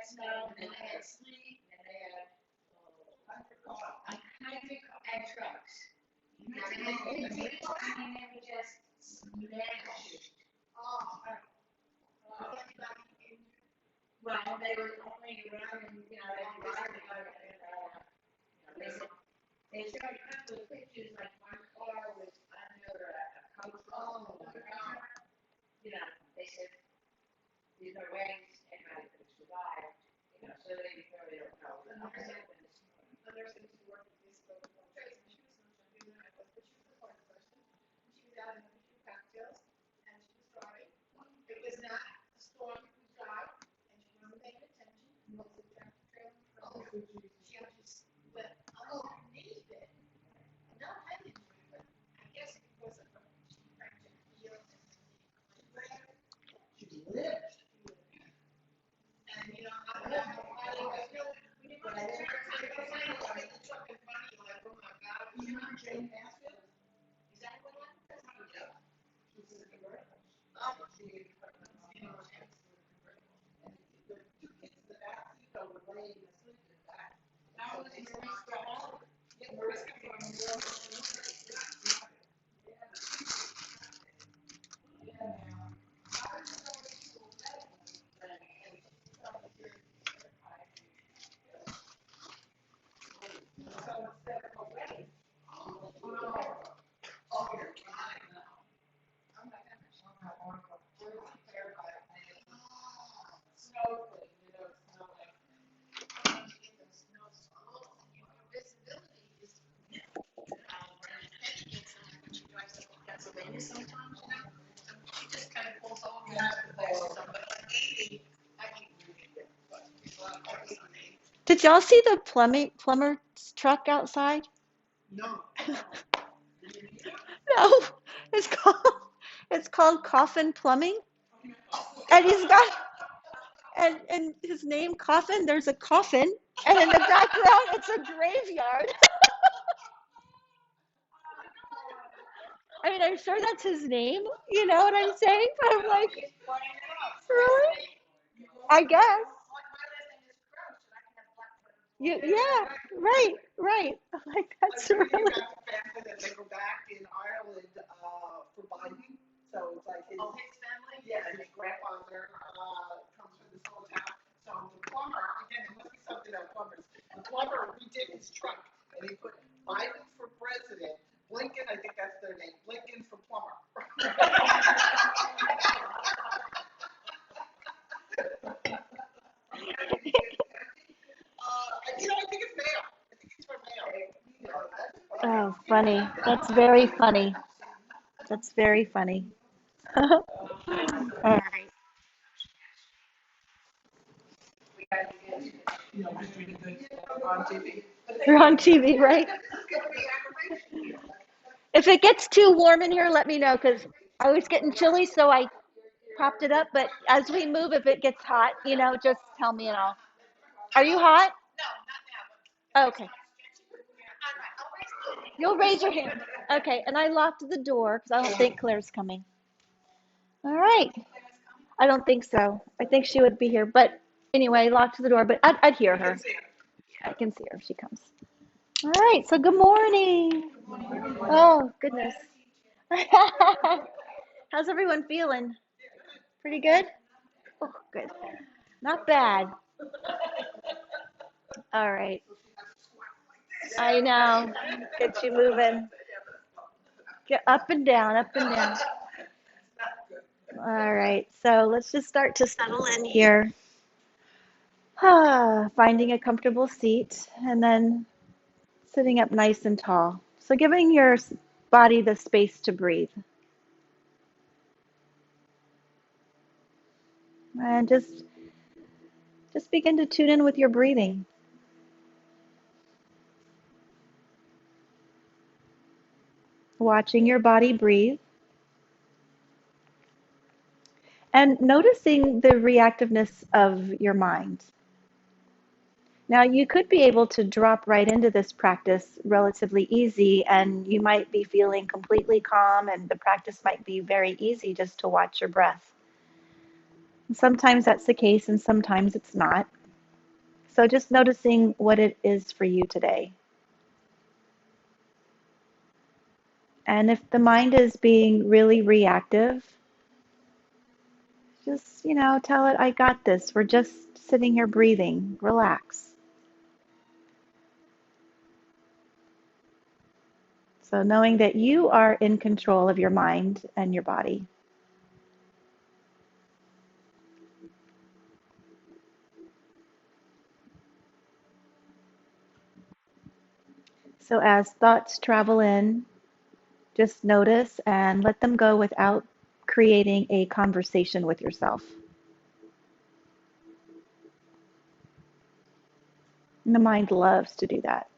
snow, and they had sleet, and they had and trucks. And they would just smash it. Well, they were only running, they said, they showed a couple of pictures, like one car was under a coach. They said, these are ways anybody could survive, so they don't know. Others who work with this program, and she was much younger than I was, but she was a hard person. And she was out in a few cocktails, and she was driving. It was not a storm, it was dry, and she wasn't paying attention. And what was the tractor trailer in front of her? She just went underneath it. No head injury, but I guess because of her, she fractured her heel and she lived. And how do we didn't want to turn the truck in front of you, like, oh my God, you know Jane Mansfield? Is that what happened? Yeah. She's in a convertible. She and the two kids in the back seat were laying asleep in the back. That was Mariska Hall. Yeah, Mariska from Did y'all see the plumber's truck outside? No. No, it's called Coffin Plumbing, and he's got and his name Coffin. There's a coffin, and in the background it's a graveyard. I mean, I'm sure that's his name. You know what I'm saying? But I'm like, really? I guess. Yeah, right. I'm like, that's really. That they go back in Ireland for binding. So it's like his family. Yeah, his grandfather comes from this whole town. So the plumber, again, it must be something about plumbers. The plumber redid his truck, and he put Biden for president. Blinken, I think that's their name. Blinken for plumber. I think it's male. I think it's for male. Oh, funny. That's very funny. That's very funny. All right. You're on TV, right? If it gets too warm in here, let me know, because I was getting chilly, so I propped it up. But as we move, if it gets hot, just tell me and I'll. Are you hot? Okay. You'll raise your hand. Okay, and I locked the door because I don't think Claire's coming. All right. I don't think so. I think she would be here. But anyway, locked the door, but I'd hear her. I can see her if she comes. All right, so good morning. Oh, goodness. How's everyone feeling? Pretty good? Oh, good. Not bad. All right. I know. Get you moving. Get up and down, up and down. All right. So let's just start to settle in here. Finding a comfortable seat and then sitting up nice and tall. So giving your body the space to breathe. And just begin to tune in with your breathing. Watching your body breathe. And noticing the reactiveness of your mind. Now, you could be able to drop right into this practice relatively easy, and you might be feeling completely calm, and the practice might be very easy just to watch your breath. And sometimes that's the case, and sometimes it's not. So just noticing what it is for you today. And if the mind is being really reactive, just, tell it, I got this. We're just sitting here breathing. Relax. So knowing that you are in control of your mind and your body. So as thoughts travel in, just notice and let them go without creating a conversation with yourself. And the mind loves to do that.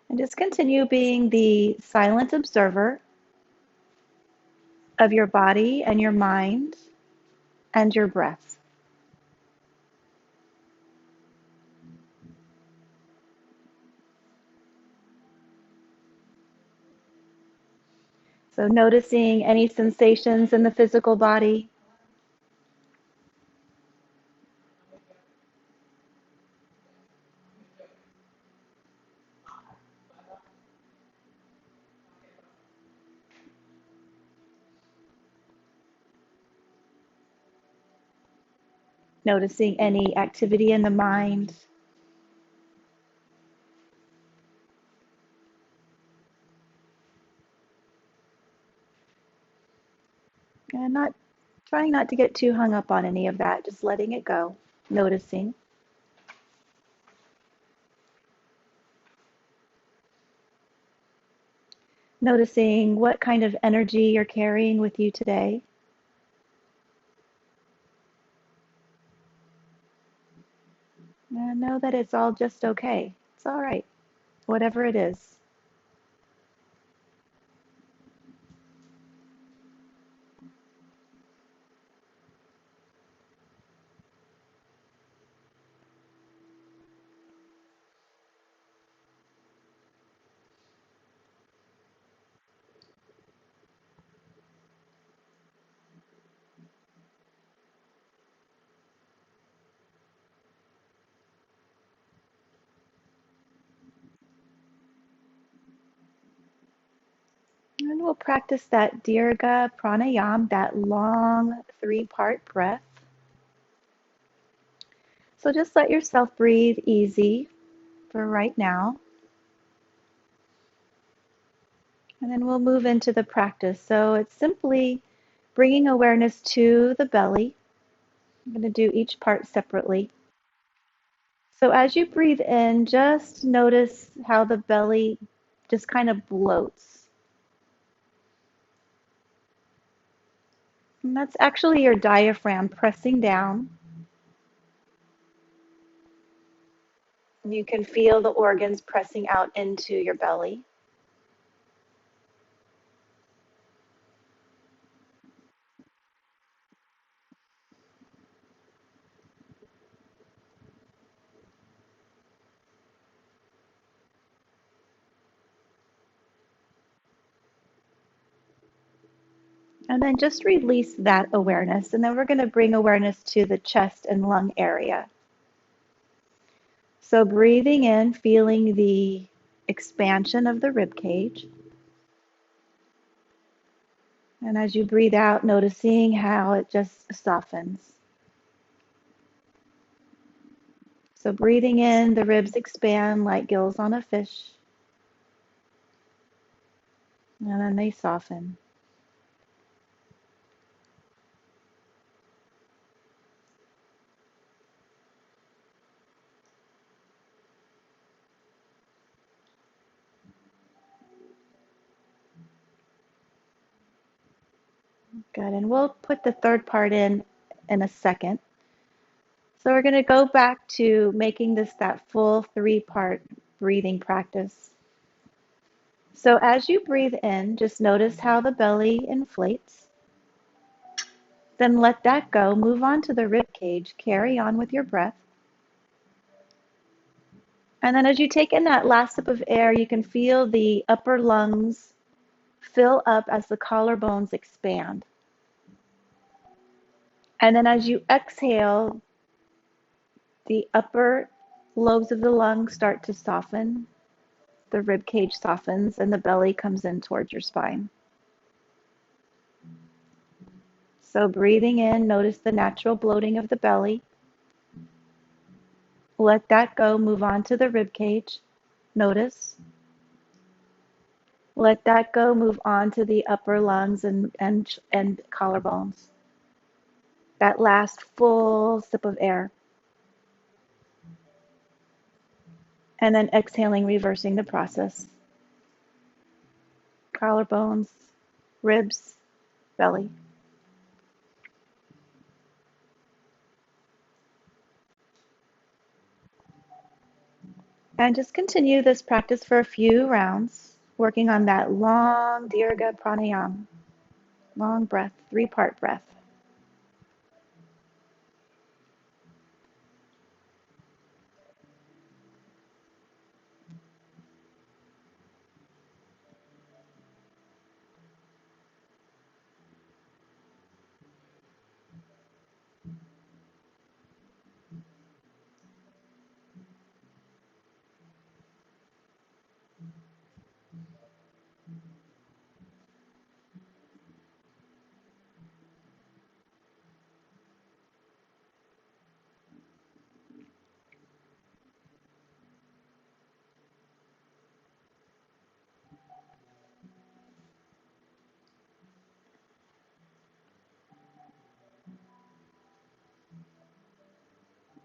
And just continue being the silent observer of your body and your mind and your breath. So noticing any sensations in the physical body. Noticing any activity in the mind. And trying not to get too hung up on any of that, just letting it go, noticing. Noticing what kind of energy you're carrying with you today. And know that it's all just okay. It's all right, whatever it is. And we'll practice that Dirga Pranayam, that long 3-part breath. So just let yourself breathe easy for right now. And then we'll move into the practice. So it's simply bringing awareness to the belly. I'm going to do each part separately. So as you breathe in, just notice how the belly just kind of bloats. And that's actually your diaphragm pressing down. You can feel the organs pressing out into your belly. And then just release that awareness. And then we're going to bring awareness to the chest and lung area. So breathing in, feeling the expansion of the rib cage. And as you breathe out, noticing how it just softens. So breathing in, the ribs expand like gills on a fish. And then they soften. Good. And we'll put the third part in a second. So we're going to go back to making this that full 3-part breathing practice. So as you breathe in, just notice how the belly inflates. Then let that go. Move on to the rib cage. Carry on with your breath. And then as you take in that last sip of air, you can feel the upper lungs fill up as the collarbones expand. And then as you exhale, the upper lobes of the lungs start to soften. The rib cage softens and the belly comes in towards your spine. So breathing in, notice the natural bloating of the belly. Let that go, move on to the rib cage. Notice. Let that go, move on to the upper lungs and collarbones. That last full sip of air. And then exhaling, reversing the process. Collarbones, ribs, belly. And just continue this practice for a few rounds, working on that long Dirga Pranayama, long breath, 3-part breath.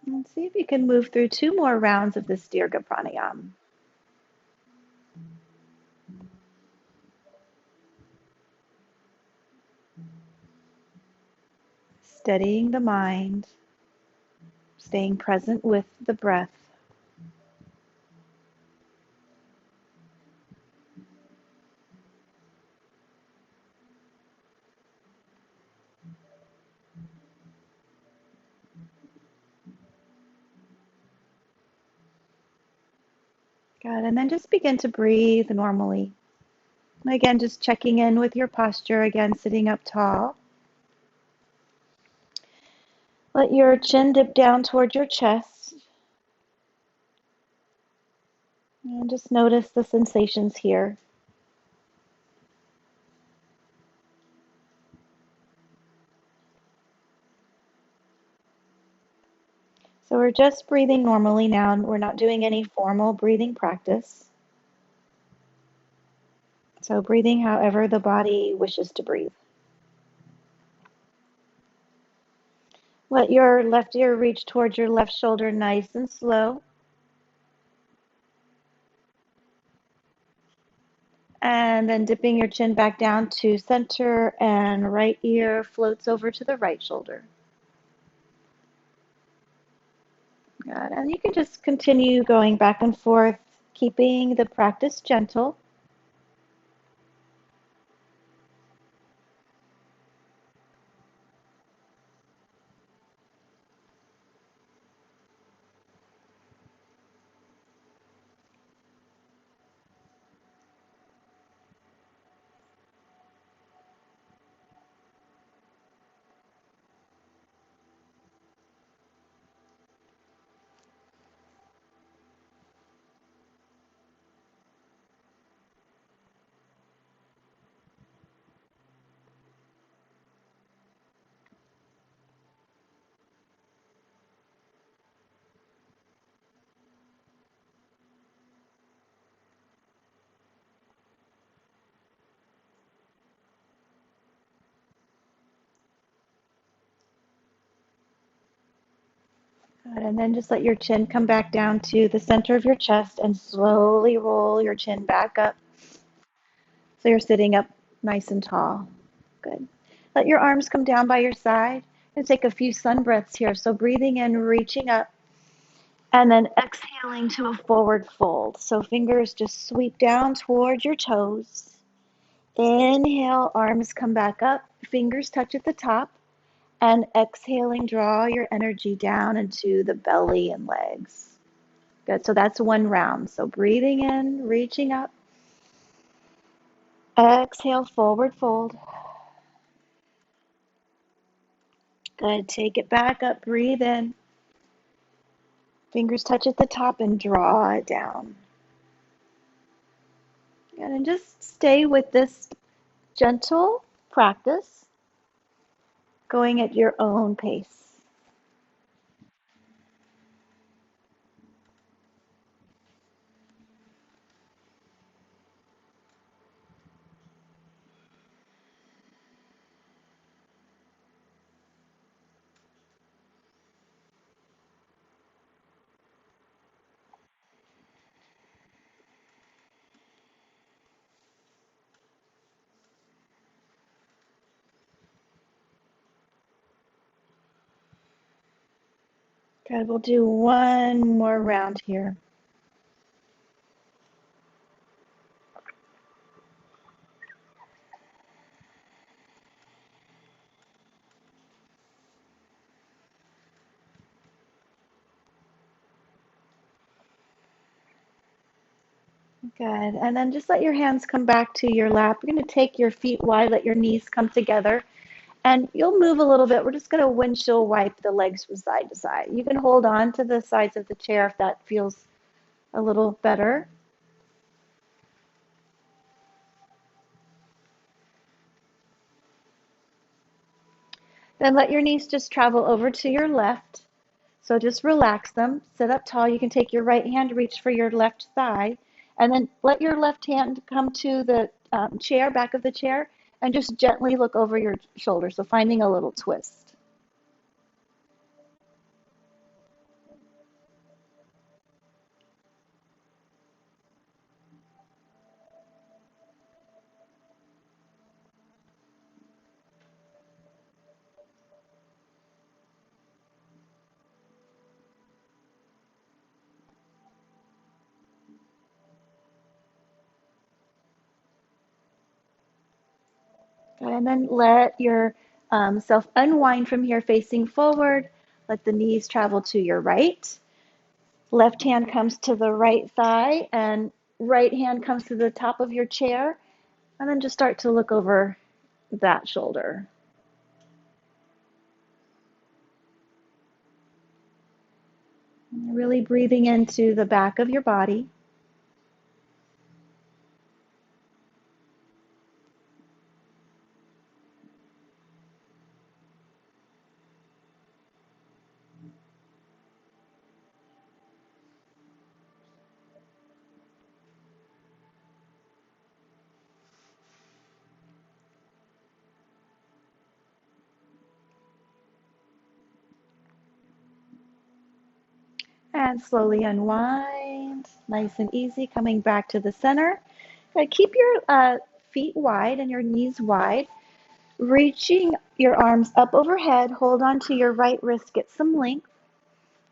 And see if you can move through 2 more rounds of this Dirga Pranayama. Steadying the mind, staying present with the breath. Good, and then just begin to breathe normally. Again, just checking in with your posture, again, sitting up tall. Let your chin dip down toward your chest. And just notice the sensations here. So we're just breathing normally now. We're not doing any formal breathing practice. So breathing however the body wishes to breathe. Let your left ear reach towards your left shoulder nice and slow. And then dipping your chin back down to center and right ear floats over to the right shoulder. Good. And you can just continue going back and forth, keeping the practice gentle. Good. And then just let your chin come back down to the center of your chest and slowly roll your chin back up. So you're sitting up nice and tall. Good. Let your arms come down by your side and take a few sun breaths here. So breathing in, reaching up, and then exhaling to a forward fold. So fingers just sweep down towards your toes. Inhale, arms come back up, fingers touch at the top. And exhaling, draw your energy down into the belly and legs. Good. So that's one round. So breathing in, reaching up. Exhale, forward fold. Good. Take it back up. Breathe in. Fingers touch at the top and draw it down. And then just stay with this gentle practice, going at your own pace. Good. We'll do one more round here. Good. And then just let your hands come back to your lap. You're going to take your feet wide, let your knees come together, and you'll move a little bit. We're just going to windshield wipe the legs from side to side. You can hold on to the sides of the chair if that feels a little better. Then let your knees just travel over to your left. So just relax them. Sit up tall. You can take your right hand, reach for your left thigh, and then let your left hand come to the chair, back of the chair, and just gently look over your shoulder. So finding a little twist. And then let your self unwind from here, facing forward. Let the knees travel to your right. Left hand comes to the right thigh, and right hand comes to the top of your chair. And then just start to look over that shoulder. Really breathing into the back of your body. And slowly unwind, nice and easy, coming back to the center. Keep your feet wide and your knees wide. Reaching your arms up overhead, hold on to your right wrist, get some length,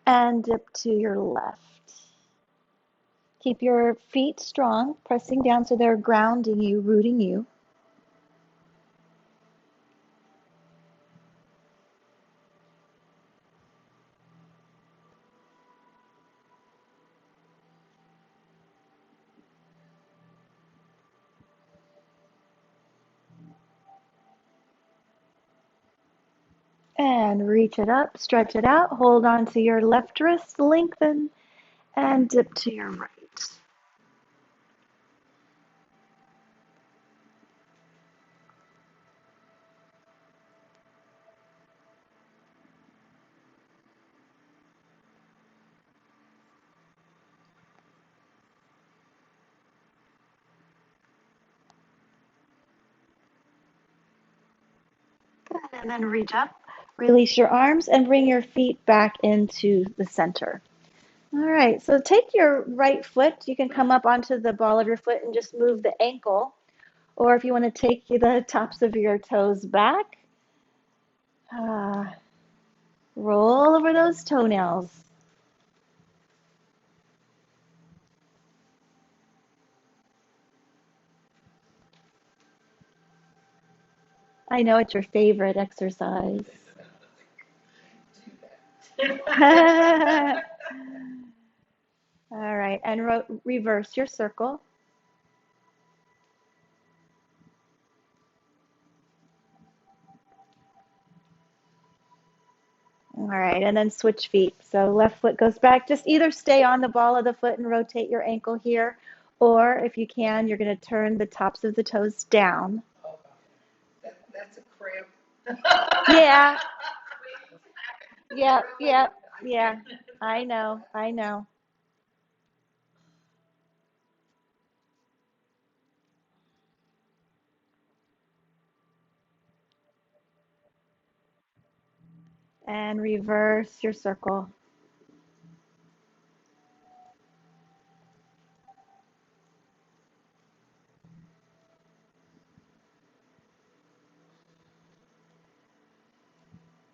and dip to your left. Keep your feet strong, pressing down so they're grounding you, rooting you. And reach it up, stretch it out, hold on to your left wrist, lengthen, and dip to your right. Good, and then reach up, release your arms, and bring your feet back into the center. All right, so take your right foot. You can come up onto the ball of your foot and just move the ankle. Or if you want to take the tops of your toes back, roll over those toenails. I know it's your favorite exercise. right, and reverse your circle. All right, and then switch feet. So left foot goes back. Just either stay on the ball of the foot and rotate your ankle here, or if you can, you're going to turn the tops of the toes down. Oh, that's a cramp. Yeah, yeah. I know, I know. And reverse your circle.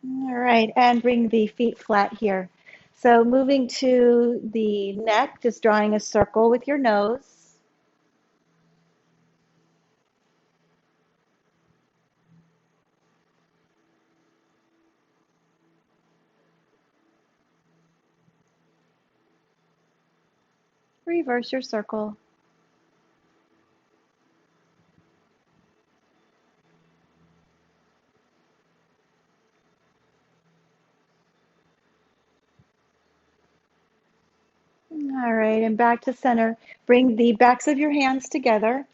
All right, and bring the feet flat here. So moving to the neck, just drawing a circle with your nose. Reverse your circle. All right, and back to center. Bring the backs of your hands together.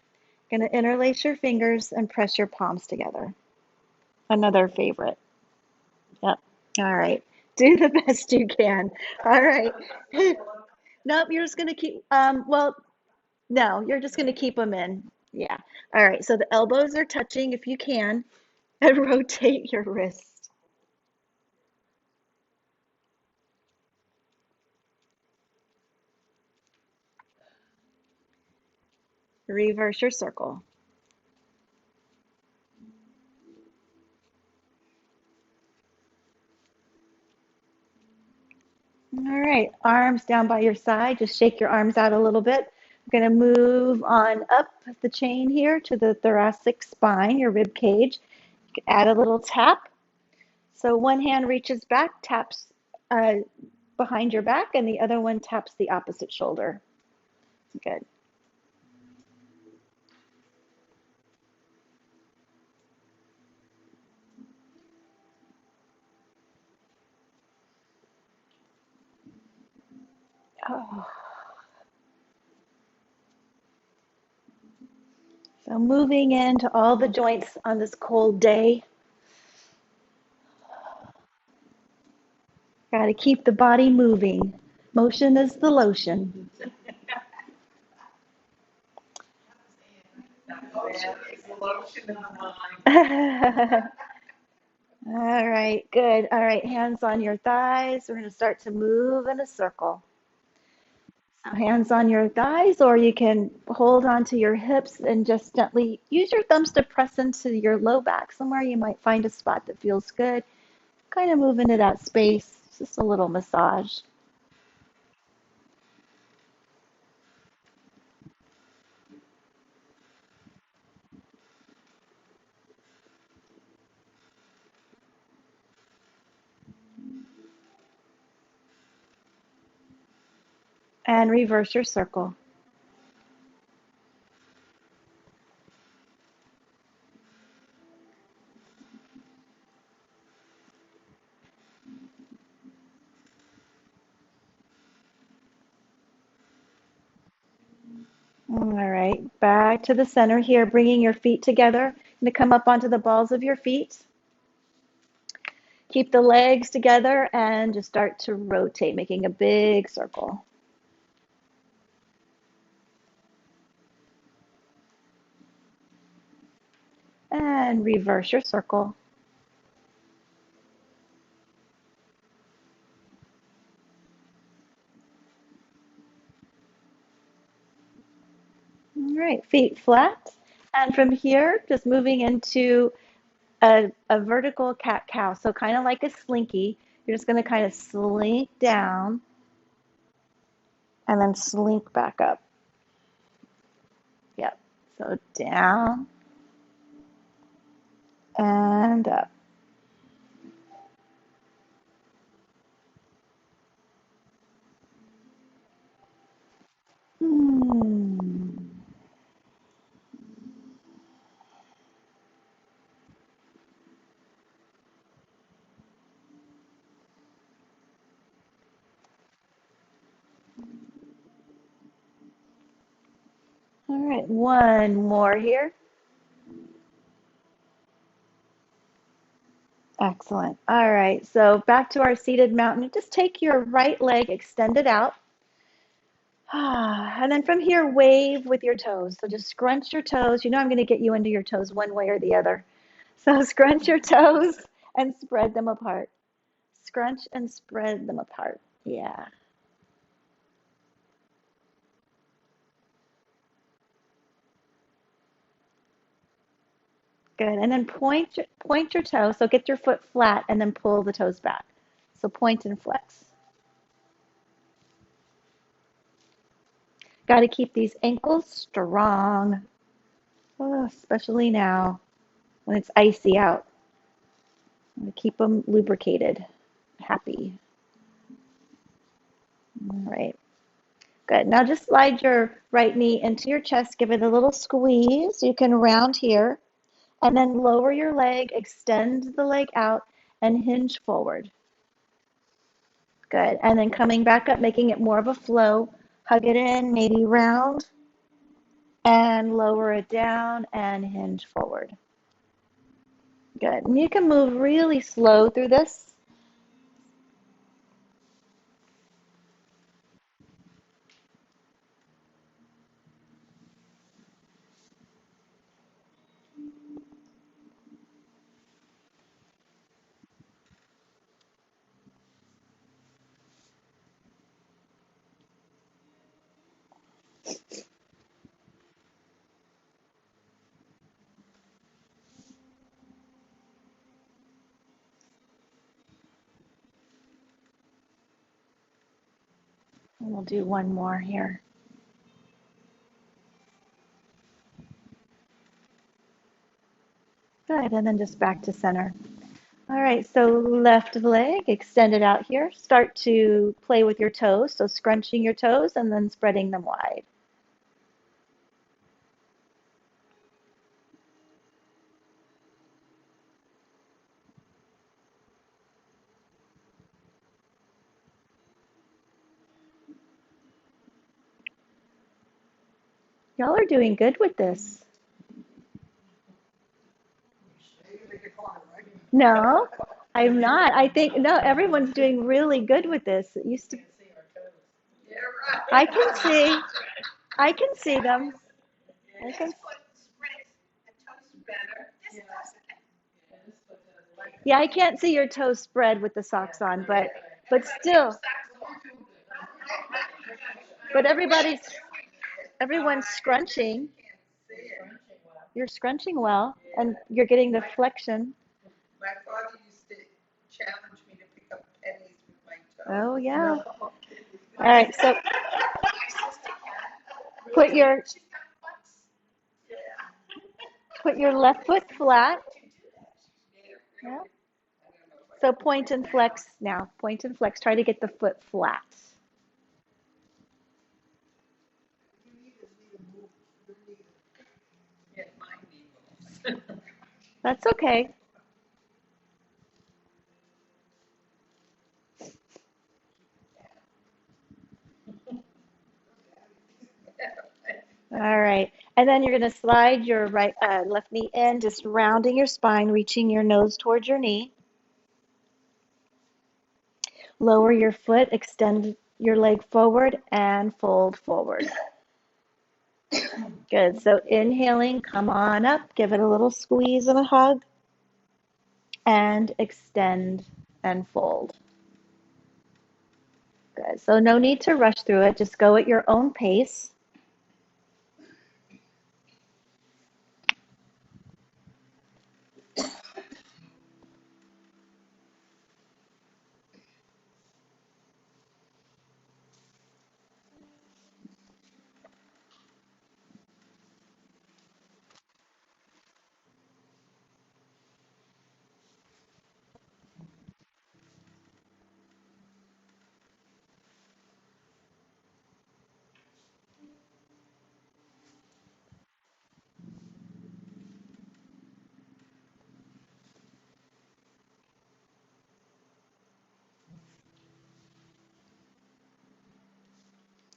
Going to interlace your fingers and press your palms together. Another favorite. Yep. All right. Do the best you can. All right. Nope, you're just going to keep, well, no, you're just going to keep them in. Yeah. All right. So the elbows are touching if you can, and rotate your wrist. Reverse your circle. All right. Arms down by your side. Just shake your arms out a little bit. We're going to move on up the chain here to the thoracic spine, your rib cage. Add a little tap. So one hand reaches back, taps behind your back, and the other one taps the opposite shoulder. Good. Oh. So moving into all the joints on this cold day. Got to keep the body moving. Motion is the lotion. All right, good. All right, hands on your thighs. We're going to start to move in a circle. So hands on your thighs, or you can hold onto your hips and just gently use your thumbs to press into your low back. Somewhere you might find a spot that feels good. Kind of move into that space, just a little massage. And reverse your circle. All right, back to the center here, bringing your feet together. Going to come up onto the balls of your feet. Keep the legs together and just start to rotate, making a big circle. And reverse your circle. All right, feet flat. And from here, just moving into a vertical cat-cow. So kind of like a slinky. You're just going to kind of slink down and then slink back up. Yep. So down and up. Hmm. All right, one more here. Excellent. All right, so back to our seated mountain. Just take your right leg, extend it out. And then from here, wave with your toes. So just scrunch your toes. You know I'm going to get you into your toes one way or the other. So scrunch your toes and spread them apart. Scrunch and spread them apart. Yeah, good. And then point your toe. So get your foot flat and then pull the toes back. So point and flex. Got to keep these ankles strong, oh, especially now when it's icy out. Keep them lubricated, happy. All right, good. Now just slide your right knee into your chest, give it a little squeeze. You can round here, and then lower your leg, extend the leg out, and hinge forward. Good. And then coming back up, making it more of a flow. Hug it in, maybe round, and lower it down and hinge forward. Good. And you can move really slow through this. And we'll do one more here. Good. And then just back to center. All right, so left leg, extend it out here. Start to play with your toes. So scrunching your toes and then spreading them wide. Y'all are doing good with this. No, I'm not. I think, no, everyone's doing really good with this. It used to, Yeah, right. I can see them. I This can, foot spreads the toes better. This doesn't. yeah, I can't see your toes spread with the socks on, but still, but everyone's scrunching. You're scrunching well, and you're getting the flexion. My father used to challenge me to pick up pennies with my toes. Oh, yeah. All right, so put your put your left foot flat. Yeah. So point and flex now. Point and flex. Try to get the foot flat. That's okay. All right. And then you're going to slide your left knee in, just rounding your spine, reaching your nose towards your knee. Lower your foot, extend your leg forward, and fold forward. Good. So inhaling, come on up, give it a little squeeze and a hug, and extend and fold. Good. So no need to rush through it. Just go at your own pace.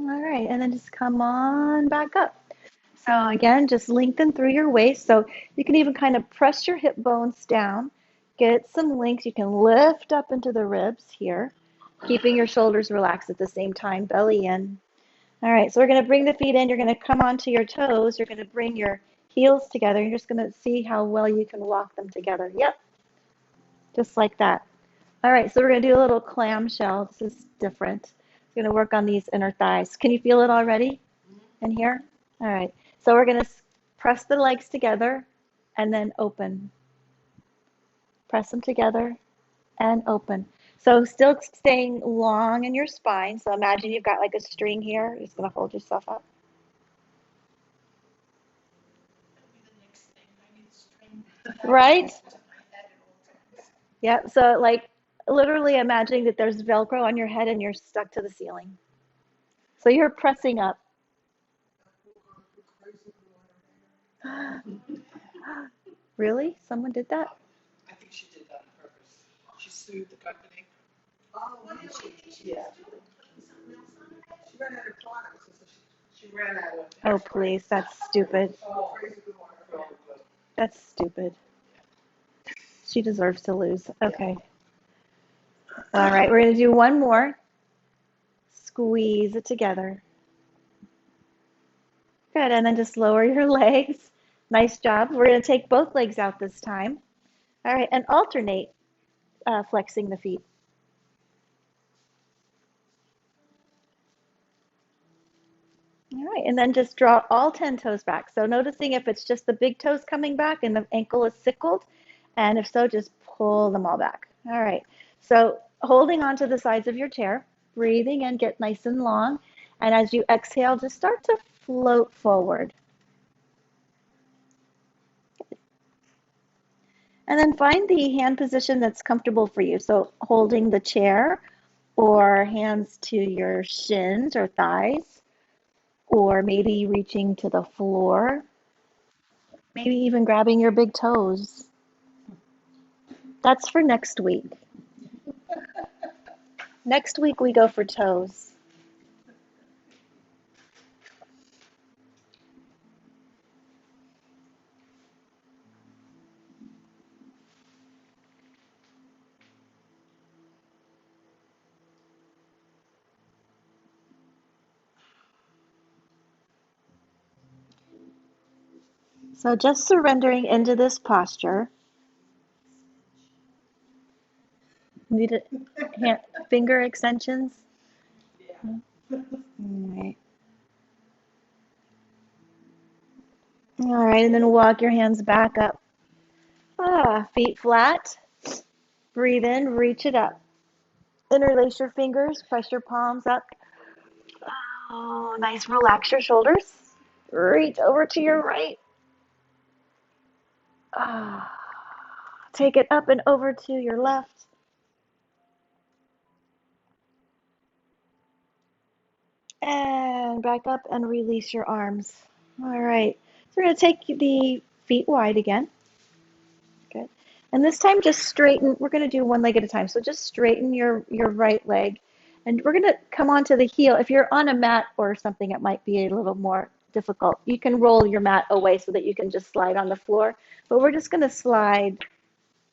All right, and then just come on back up. So again, just lengthen through your waist. So you can even kind of press your hip bones down, get some length. You can lift up into the ribs here, keeping your shoulders relaxed at the same time, belly in. All right, so we're going to bring the feet in. You're going to come onto your toes. You're going to bring your heels together. You're just going to see how well you can walk them together. Yep, just like that. All right, so we're going to do a little clamshell. This is different. We're going to work on these inner thighs. Can you feel it already in here? All right, so we're going to press the legs together and then open. Press them together and open. So still staying long in your spine. So imagine you've got like a string here. You're just going to hold yourself up. Right? Yeah, so like literally imagining that there's Velcro on your head and you're stuck to the ceiling. So you're pressing up. Really? Someone did that? I think she did that on purpose. She sued the company. Oh, yeah. She ran out of products. She ran out of. Oh, please, that's stupid. That's stupid. She deserves to lose. Okay. All right, we're going to do one more. Squeeze it together. Good, and then just lower your legs. Nice job. We're going to take both legs out this time. All right, and alternate flexing the feet. All right, and then just draw all 10 toes back. So noticing if it's just the big toes coming back and the ankle is sickled, and if so, just pull them all back. All right, so holding on to the sides of your chair, breathing in, get nice and long, and as you exhale, just start to float forward. And then find the hand position that's comfortable for you. So holding the chair or hands to your shins or thighs, or maybe reaching to the floor, maybe even grabbing your big toes. That's for next week. Next week we go for toes. So just surrendering into this posture. Need it, hand, finger extensions. Yeah. All right. All right, and then walk your hands back up. Feet flat. Breathe in, reach it up. Interlace your fingers, press your palms up. Oh, nice. Relax your shoulders. Reach over to your right. Ah, take it up and over to your left. And back up and release your arms. All right. So we're going to take the feet wide again. Good. And this time just straighten. We're going to do one leg at a time. So just straighten your right leg. And we're going to come onto the heel. If you're on a mat or something, it might be a little more difficult. You can roll your mat away so that you can just slide on the floor. But we're just going to slide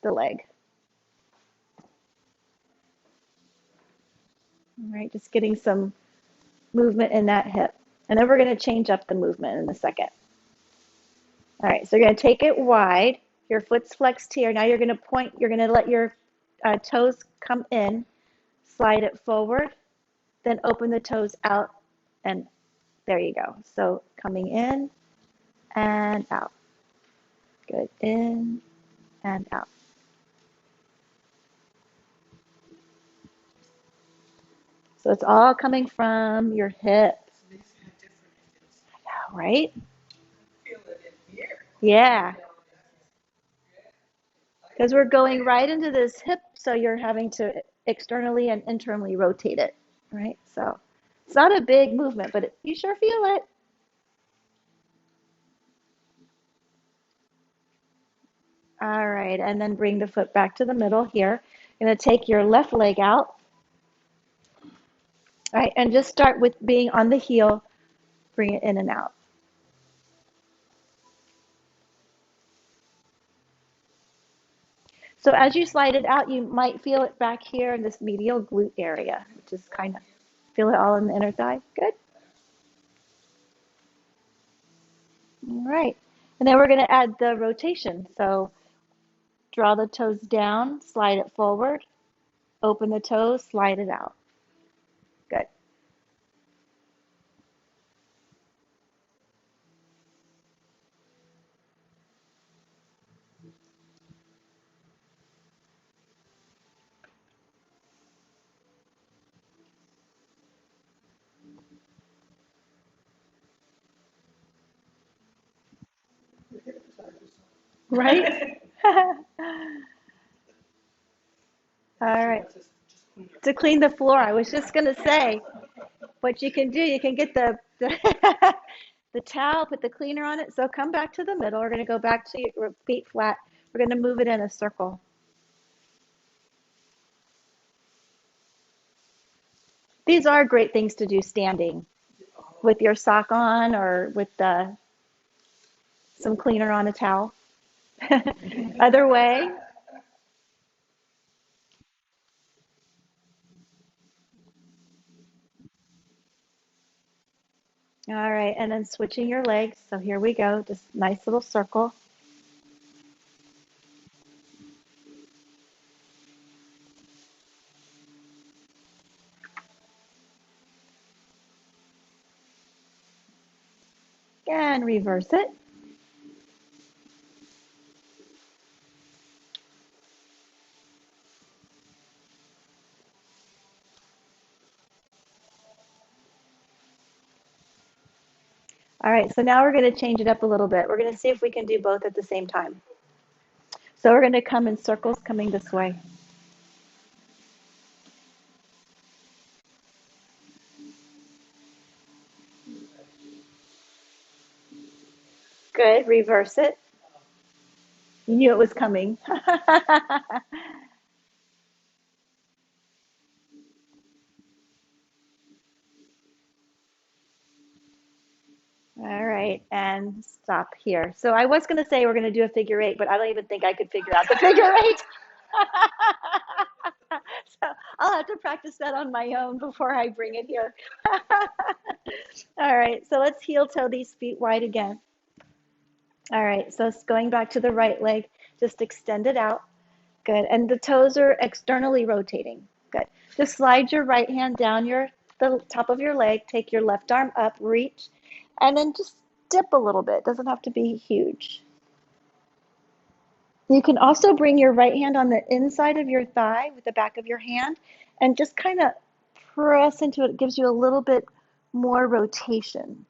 the leg. All right, just getting some movement in that hip. And then we're going to change up the movement in a second. All right, so you're going to take it wide. Your foot's flexed here. Now you're going to point, you're going to let your toes come in, slide it forward, then open the toes out, and there you go. So coming in and out. Good, in and out. So it's all coming from your hip, right? Feel it in here. Yeah, because we're going right into this hip, so you're having to externally and internally rotate it, right? So it's not a big movement, but you sure feel it. All right, and then bring the foot back to the middle here. You're going to take your left leg out All right, and just start with being on the heel, bring it in and out. So as you slide it out, you might feel it back here in this medial glute area, which is kind of, feel it all in the inner thigh. Good. All right. And then we're going to add the rotation. So draw the toes down, slide it forward, open the toes, slide it out. Good. Right? All right. To clean the floor, I was just going to say, what you can do, you can get the towel, put the cleaner on it. So come back to the middle. We're going to go back to your feet flat. We're going to move it in a circle. These are great things to do standing with your sock on or with some cleaner on a towel. Other way. All right, and then switching your legs. So here we go, just nice little circle. And reverse it. All right, so now we're going to change it up a little bit. We're going to see if we can do both at the same time. So we're going to come in circles coming this way. Good, reverse it. You knew it was coming. All right, and stop here. So I was going to say we're going to do a figure eight, but I don't even think I could figure out the figure eight. So I'll have to practice that on my own before I bring it here. All right, so let's heel toe these feet wide again. All right, so it's going back to the right leg, just extend it out. Good, and the toes are externally rotating. Good. Just slide your right hand down the top of your leg, take your left arm up, reach, and then just dip a little bit. Doesn't have to be huge. You can also bring your right hand on the inside of your thigh with the back of your hand and just kind of press into it. It gives you a little bit more rotation.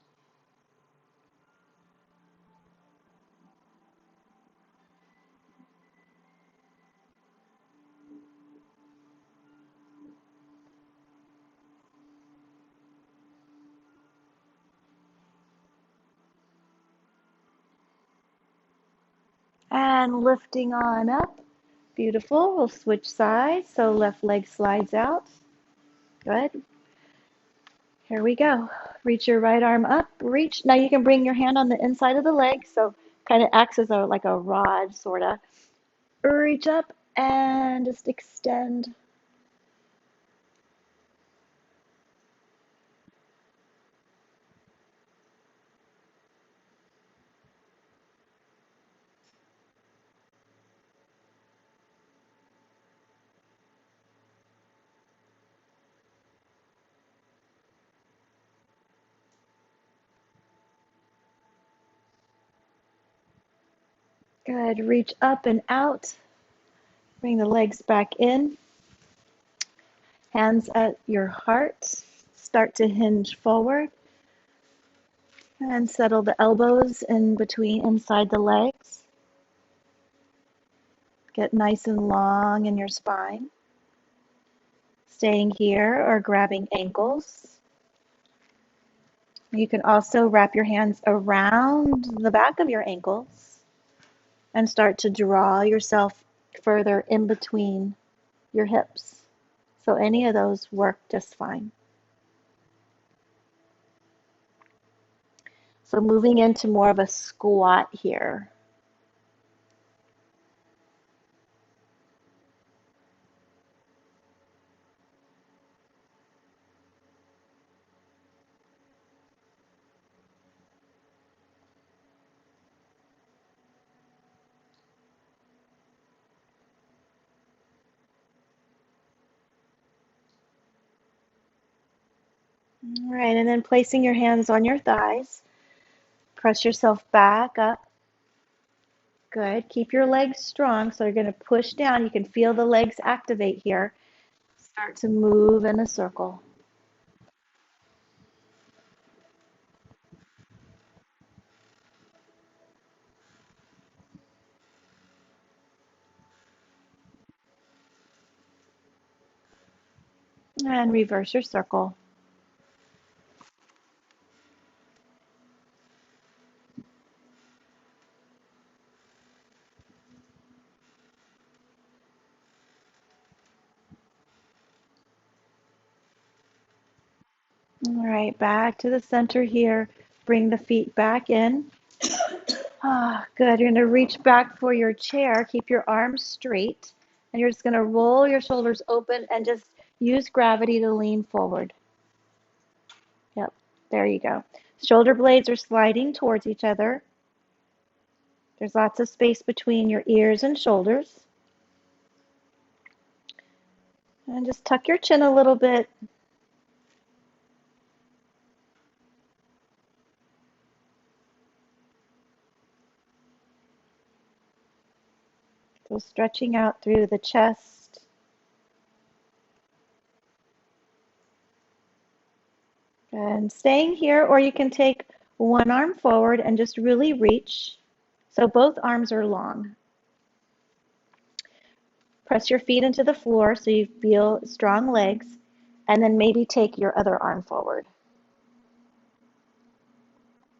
And lifting on up. Beautiful. We'll switch sides. So left leg slides out. Good. Here we go. Reach your right arm up. Reach. Now you can bring your hand on the inside of the leg. So kind of acts as like a rod, sort of. Reach up and just extend. Good. Reach up and out. Bring the legs back in. Hands at your heart. Start to hinge forward. And settle the elbows in between, inside the legs. Get nice and long in your spine. Staying here or grabbing ankles. You can also wrap your hands around the back of your ankles and start to draw yourself further in between your hips. So any of those work just fine. So moving into more of a squat here. All right, and then placing your hands on your thighs. Press yourself back up. Good. Keep your legs strong. So you're going to push down. You can feel the legs activate here. Start to move in a circle. And reverse your circle. All right, back to the center here. Bring the feet back in. Ah, good. You're going to reach back for your chair. Keep your arms straight. And you're just going to roll your shoulders open and just use gravity to lean forward. Yep, there you go. Shoulder blades are sliding towards each other. There's lots of space between your ears and shoulders. And just tuck your chin a little bit. So stretching out through the chest. And staying here, or you can take one arm forward and just really reach. So both arms are long. Press your feet into the floor so you feel strong legs, and then maybe take your other arm forward.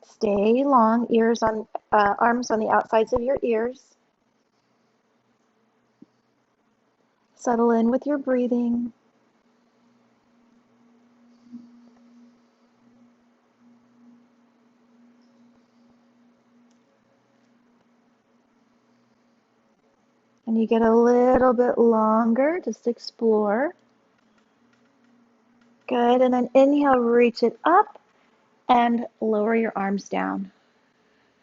Stay long, arms on the outsides of your ears. Settle in with your breathing. And you get a little bit longer, just explore. Good, and then inhale, reach it up and lower your arms down.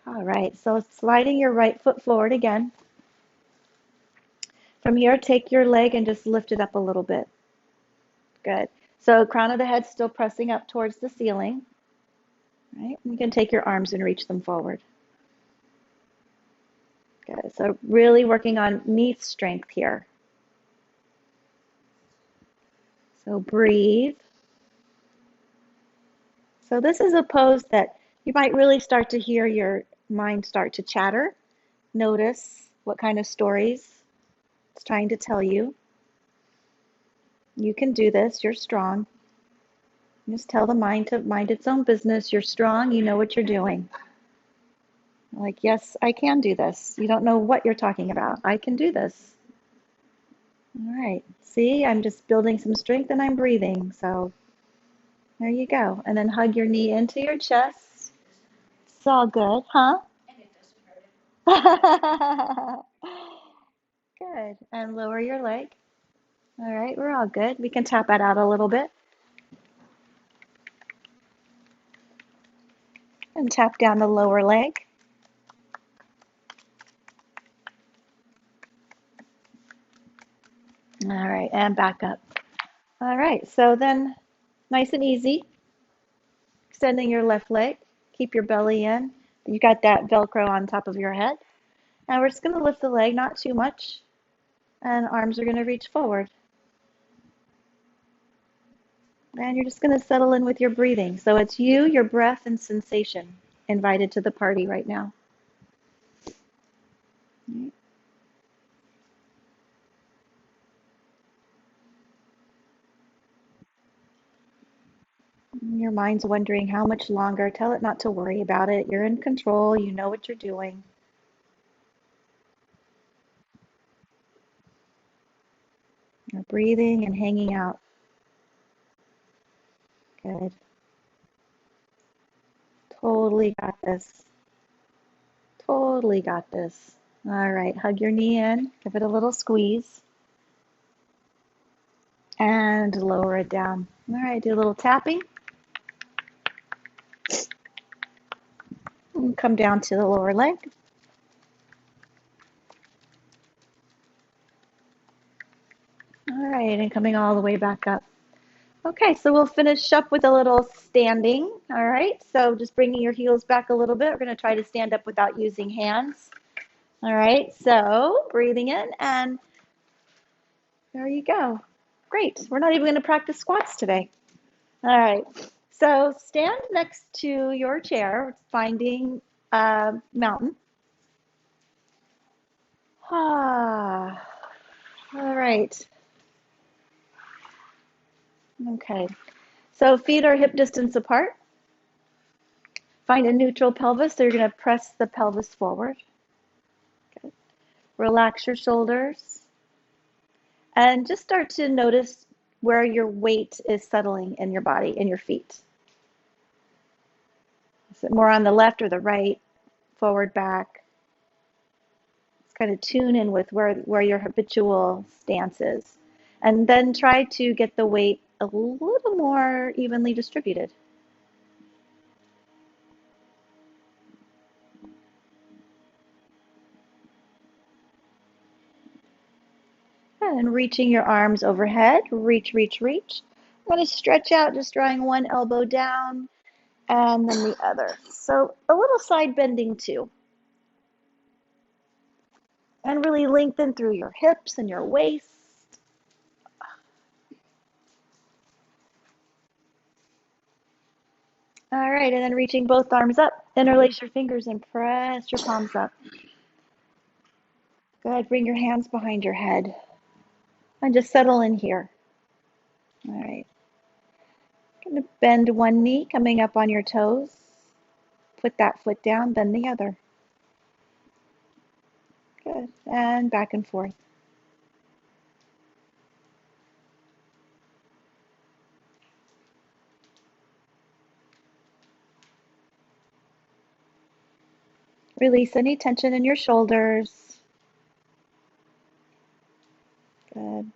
All right, so sliding your right foot forward again. From here, take your leg and just lift it up a little bit. Good. So crown of the head still pressing up towards the ceiling. Right? You can take your arms and reach them forward. Good. So really working on knee strength here. So breathe. So this is a pose that you might really start to hear your mind start to chatter. Notice what kind of stories it's trying to tell you. You can do this. You're strong. Just tell the mind to mind its own business. You're strong. You know what you're doing. Like, yes, I can do this. You don't know what you're talking about. I can do this. All right. See, I'm just building some strength and I'm breathing. So there you go. And then hug your knee into your chest. It's all good, huh? And it doesn't hurt. Good. And lower your leg. All right, we're all good. We can tap that out a little bit. And tap down the lower leg. All right, and back up. All right, so then nice and easy. Extending your left leg. Keep your belly in. You got that Velcro on top of your head. And we're just going to lift the leg, not too much. And arms are going to reach forward. And you're just going to settle in with your breathing. So it's you, your breath, and sensation invited to the party right now. Your mind's wondering how much longer. Tell it not to worry about it. You're in control. You know what you're doing. You're breathing and hanging out. Good. Totally got this. Totally got this. All right, hug your knee in, give it a little squeeze, and lower it down. All right, do a little tapping. And come down to the lower leg. All right, and coming all the way back up. Okay, so we'll finish up with a little standing. All right, so just bringing your heels back a little bit. We're going to try to stand up without using hands. All right, so breathing in, and there you go. Great. We're not even going to practice squats today. All right, so stand next to your chair, finding a mountain. Ah, all right. Okay, so feet are hip distance apart. Find a neutral pelvis, so you're going to press the pelvis forward. Okay. Relax your shoulders. And just start to notice where your weight is settling in your body, in your feet. Is it more on the left or the right, forward, back? Just kind of tune in with where your habitual stance is. And then try to get the weight a little more evenly distributed. And reaching your arms overhead, reach, reach, reach. I'm going to stretch out, just drawing one elbow down and then the other. So a little side bending too. And really lengthen through your hips and your waist. All right, and then reaching both arms up, interlace your fingers and press your palms up. Good, bring your hands behind your head and just settle in here. All right, gonna bend one knee, coming up on your toes. Put that foot down, bend the other. Good, and back and forth. Release any tension in your shoulders. Good.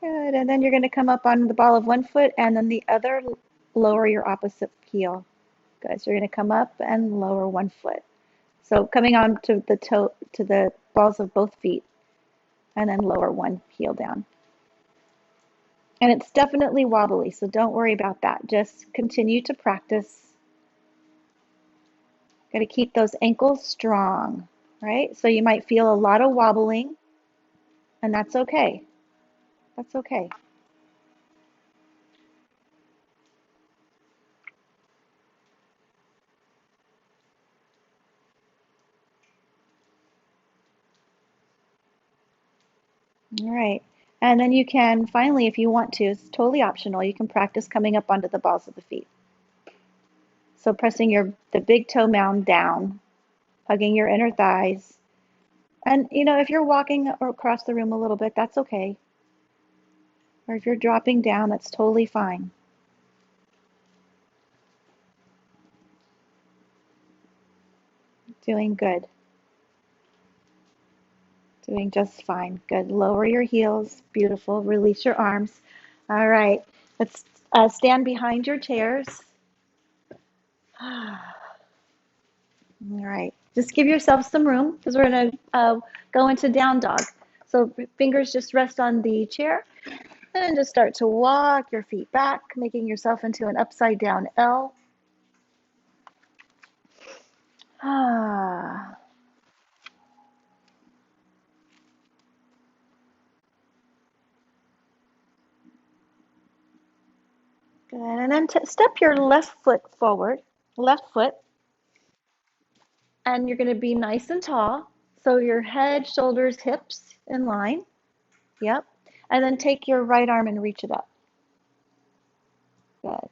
Good, and then you're going to come up on the ball of one foot and then the other, lower your opposite heel. Good, so you're going to come up and lower one foot. So coming on to the toe, to the balls of both feet, and then lower one heel down. And it's definitely wobbly, so don't worry about that. Just continue to practice. Got to keep those ankles strong, right? So you might feel a lot of wobbling, and that's okay. That's okay. All right. And then you can finally, if you want to, it's totally optional, you can practice coming up onto the balls of the feet. So pressing the big toe mound down, hugging your inner thighs. And if you're walking across the room a little bit, that's okay. Or if you're dropping down, that's totally fine. Doing good. Doing just fine. Good. Lower your heels. Beautiful. Release your arms. All right. Let's stand behind your chairs. All right. Just give yourself some room because we're going to go into down dog. So fingers just rest on the chair and just start to walk your feet back, making yourself into an upside down L. Ah. Good. And then step your left foot forward, left foot, and you're going to be nice and tall. So your head, shoulders, hips in line. Yep. And then take your right arm and reach it up. Good.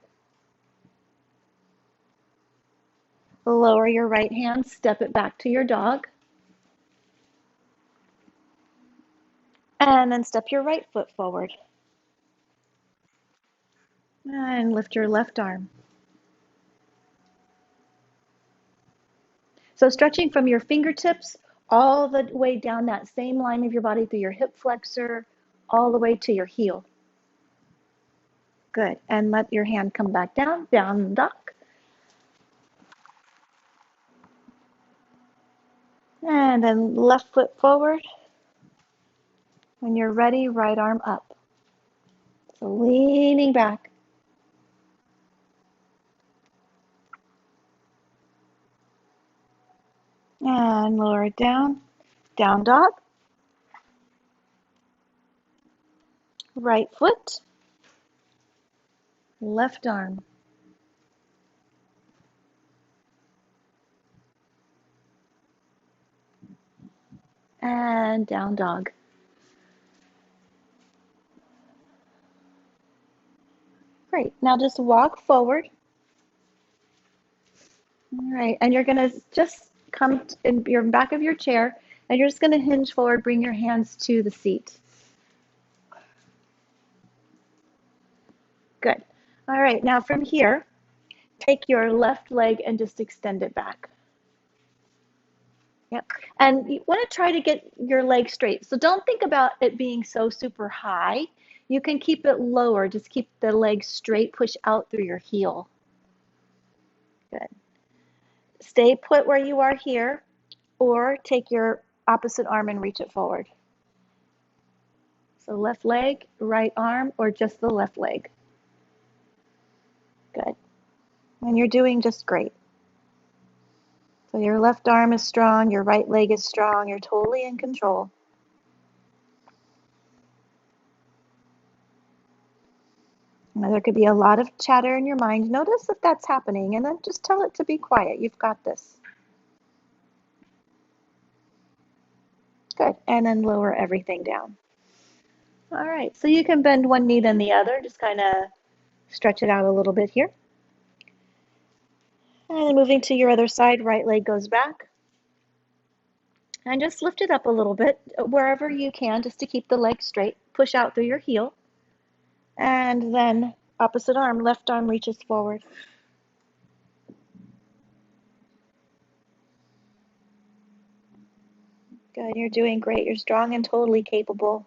Lower your right hand, step it back to your dog. And then step your right foot forward. And lift your left arm. So stretching from your fingertips all the way down that same line of your body through your hip flexor, all the way to your heel. Good. And let your hand come back down, down dog. And then left foot forward. When you're ready, right arm up. So leaning back. And lower it down. Down dog. Right foot. Left arm. And down dog. Great. Now just walk forward. All right. And you're going to just come in your back of your chair, and you're just going to hinge forward, bring your hands to the seat. Good. All right. Now from here, take your left leg and just extend it back. Yep. And you want to try to get your leg straight. So don't think about it being so super high. You can keep it lower. Just keep the leg straight, push out through your heel. Good. Stay put where you are here, or take your opposite arm and reach it forward. So left leg, right arm, or just the left leg. Good. And you're doing just great. So your left arm is strong, your right leg is strong, you're totally in control. Now, there could be a lot of chatter in your mind. Notice if that's happening, and then just tell it to be quiet. You've got this. Good. And then lower everything down. All right. So you can bend one knee then the other. Just kind of stretch it out a little bit here. And then moving to your other side, right leg goes back. And just lift it up a little bit wherever you can, just to keep the leg straight. Push out through your heel. And then opposite arm, left arm reaches forward. Good, you're doing great. You're strong and totally capable.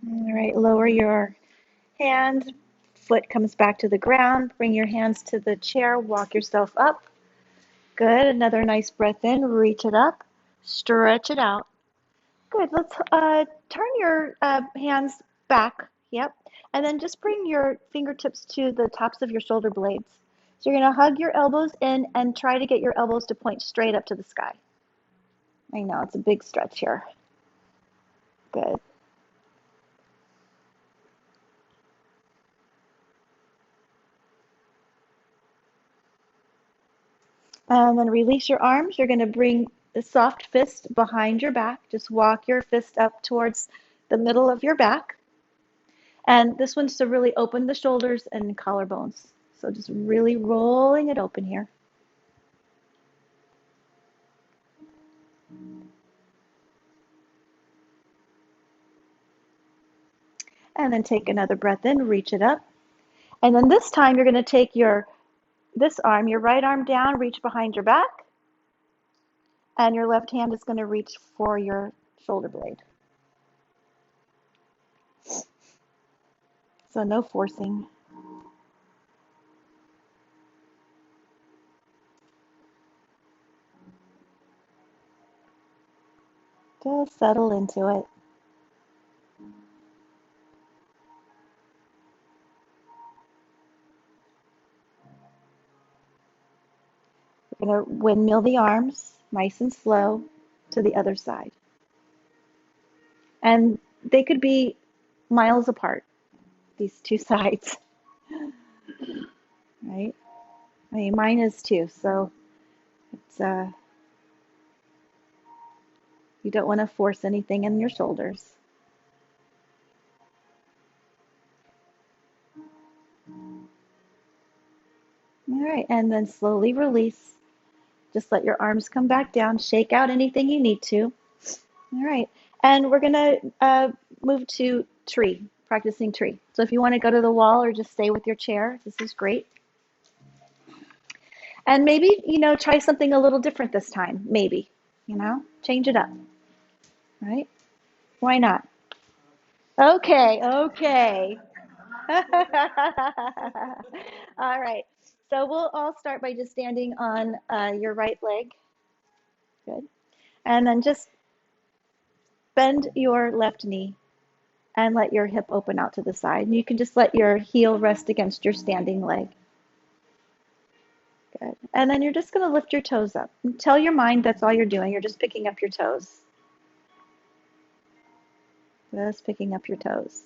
All right, lower your hand, foot comes back to the ground. Bring your hands to the chair, walk yourself up. Good, another nice breath in, reach it up, stretch it out. Good, let's turn your hands back, yep. And then just bring your fingertips to the tops of your shoulder blades. So you're gonna hug your elbows in and try to get your elbows to point straight up to the sky. I know, it's a big stretch here. Good. And then release your arms. You're gonna bring the soft fist behind your back. Just walk your fist up towards the middle of your back. And this one's to really open the shoulders and collarbones. So just really rolling it open here. And then take another breath in, reach it up. And then this time you're going to take this arm, your right arm down, reach behind your back. And your left hand is going to reach for your shoulder blade. So no forcing. Just settle into it. We're going to windmill the arms, nice and slow, to the other side. And they could be miles apart, these two sides. Right? I mean, mine is too, so it's you don't want to force anything in your shoulders. All right, and then slowly release. Just let your arms come back down. Shake out anything you need to. All right, and we're gonna move to tree, practicing tree. So if you want to go to the wall or just stay with your chair, this is great. And maybe, try something a little different this time. Maybe, change it up, right? Why not? Okay, okay. All right. So we'll all start by just standing on your right leg. Good. And then just bend your left knee and let your hip open out to the side. And you can just let your heel rest against your standing leg. Good. And then you're just going to lift your toes up. And tell your mind that's all you're doing. You're just picking up your toes. Just picking up your toes.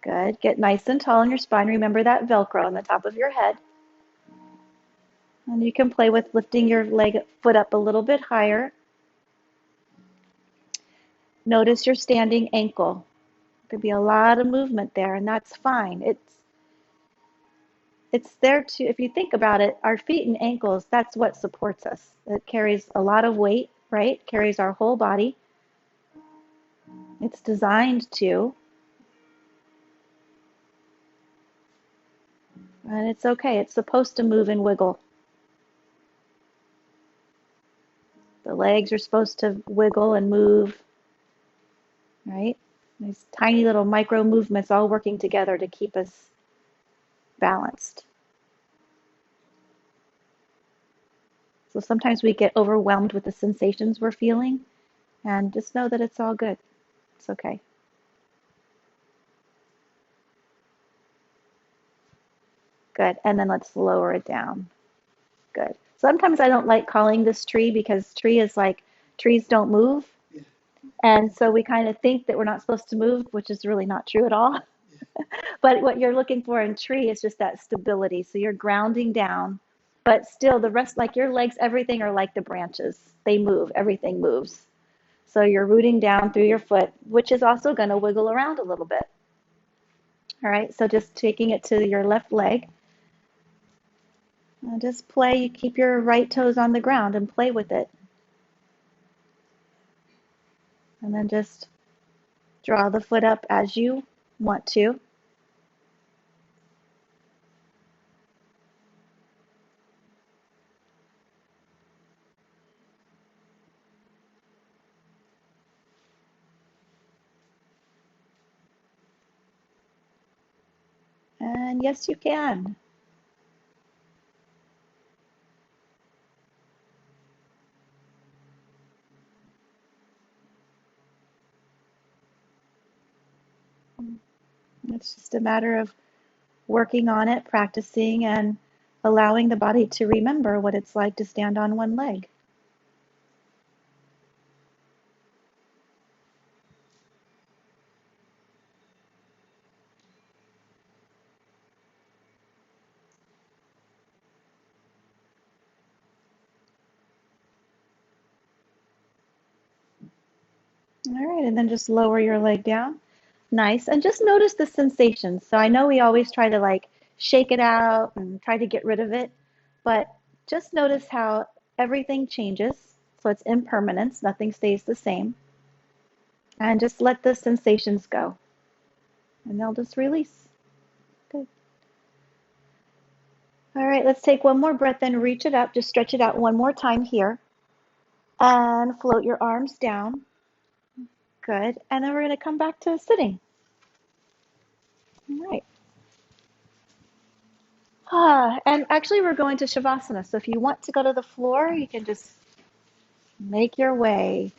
Good. Get nice and tall in your spine. Remember that Velcro on the top of your head. And you can play with lifting your foot up a little bit higher. Notice your standing ankle. There could be a lot of movement there, and that's fine. It's there to, if you think about it, our feet and ankles, that's what supports us. It carries a lot of weight, right? Carries our whole body. It's designed to. And it's okay. It's supposed to move and wiggle. The legs are supposed to wiggle and move, right? These tiny little micro movements all working together to keep us balanced. So sometimes we get overwhelmed with the sensations we're feeling, and just know that it's all good. It's okay. Good. And then let's lower it down. Good. Sometimes I don't like calling this tree because tree is like trees don't move. Yeah. And so we kind of think that we're not supposed to move, which is really not true at all. Yeah. But what you're looking for in tree is just that stability. So you're grounding down, but still the rest, like your legs, everything are like the branches. They move, everything moves. So you're rooting down through your foot, which is also going to wiggle around a little bit. All right, so just taking it to your left leg. Just play, you keep your right toes on the ground and play with it. And then just draw the foot up as you want to. And yes, you can. It's just a matter of working on it, practicing, and allowing the body to remember what it's like to stand on one leg. All right, and then just lower your leg down. Nice. And just notice the sensations. So I know we always try to like shake it out and try to get rid of it, but just notice how everything changes. So it's impermanence, nothing stays the same. And just let the sensations go. And they'll just release. Good. All right, let's take one more breath and reach it up. Just stretch it out one more time here. And float your arms down. Good. And then we're going to come back to sitting. All right. And actually, we're going to Shavasana. So if you want to go to the floor, you can just make your way.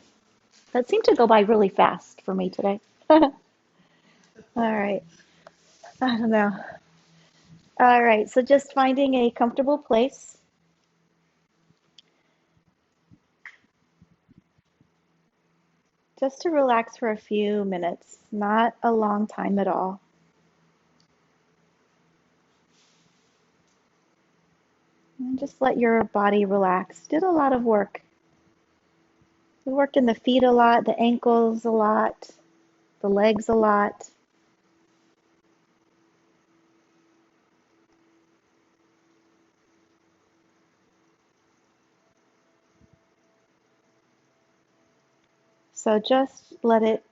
That seemed to go by really fast for me today. All right. I don't know. All right. So just finding a comfortable place. Just to relax for a few minutes, not a long time at all. And just let your body relax. Did a lot of work. We worked in the feet a lot, the ankles a lot. the legs a lot. So just let it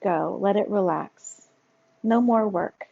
go, let it relax. No more work.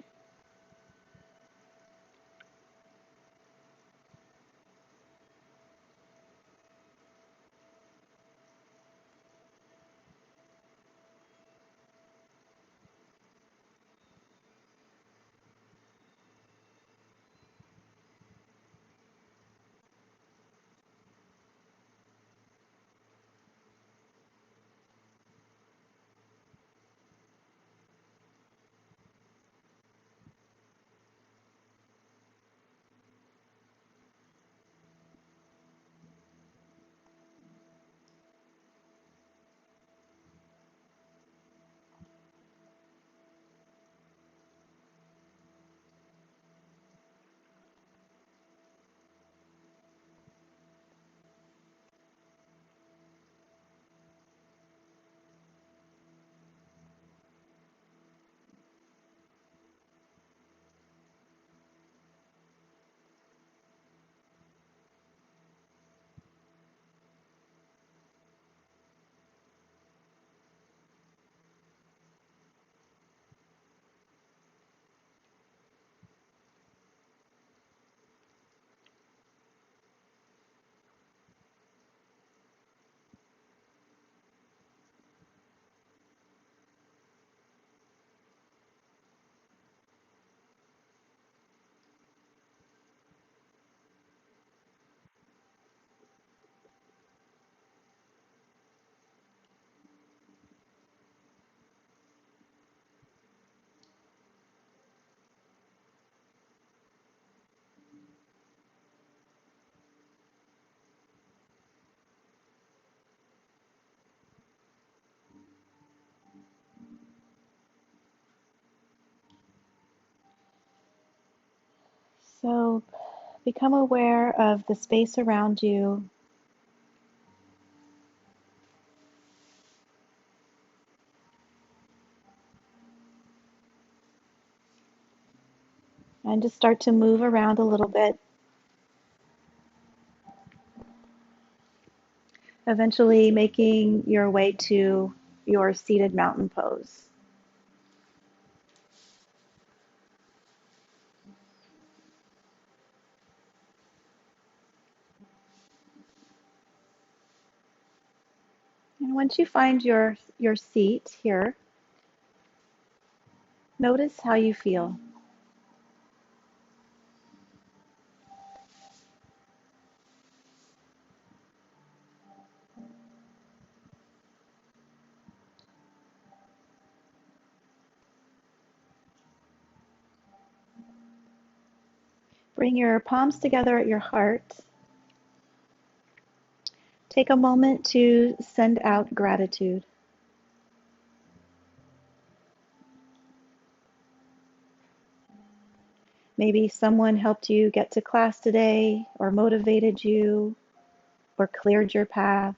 So become aware of the space around you. And just start to move around a little bit, eventually making your way to your seated mountain pose. And once you find your seat here, notice how you feel. Bring your palms together at your heart. Take a moment to send out gratitude. Maybe someone helped you get to class today, or motivated you, or cleared your path.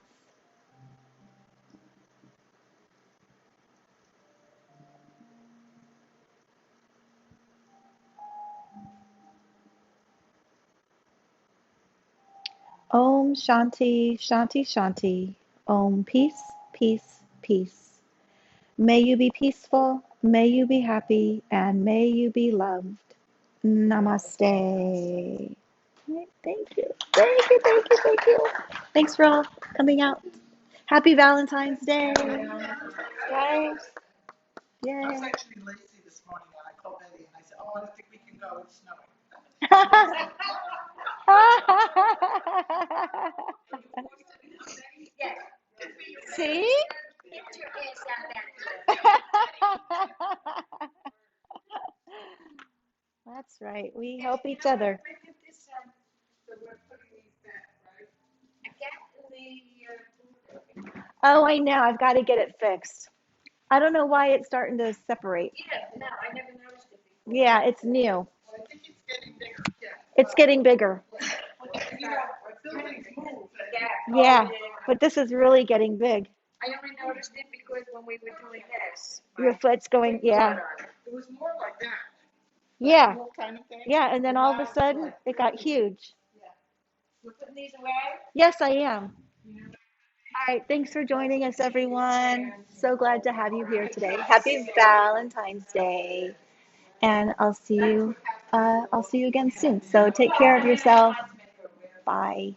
Om Shanti, Shanti, Shanti. Om Peace, Peace, Peace. May you be peaceful, may you be happy, and may you be loved. Namaste. Thank you. Thank you, thank you, thank you. Thanks for all coming out. Happy Valentine's Day. Right? I was Yay. actually lazy this morning, and I called Betty, and I said, oh, I don't think we can go, it's snowing. See? Get your ass out there. That's right. We help each other. So we're putting these back, right? Oh, I know. I've got to get it fixed. I don't know why it's starting to separate. Yeah, no, I never noticed it before. Yeah, it's new. Well, I think it's getting bigger, yeah. It's getting bigger. You know, buildings move. Yeah. Yeah, but this is really getting big. I only noticed it because when we were doing this. Your foot's going, yeah, It was more like that. yeah, Little tiny thing. yeah. And then all of a Now it's sudden like- it got huge. We're putting these away? Yes, I am. All right. Thanks for joining us, everyone. So glad to have you here today. Happy Valentine's Day. And I'll see you again soon. So take care of yourself. Bye.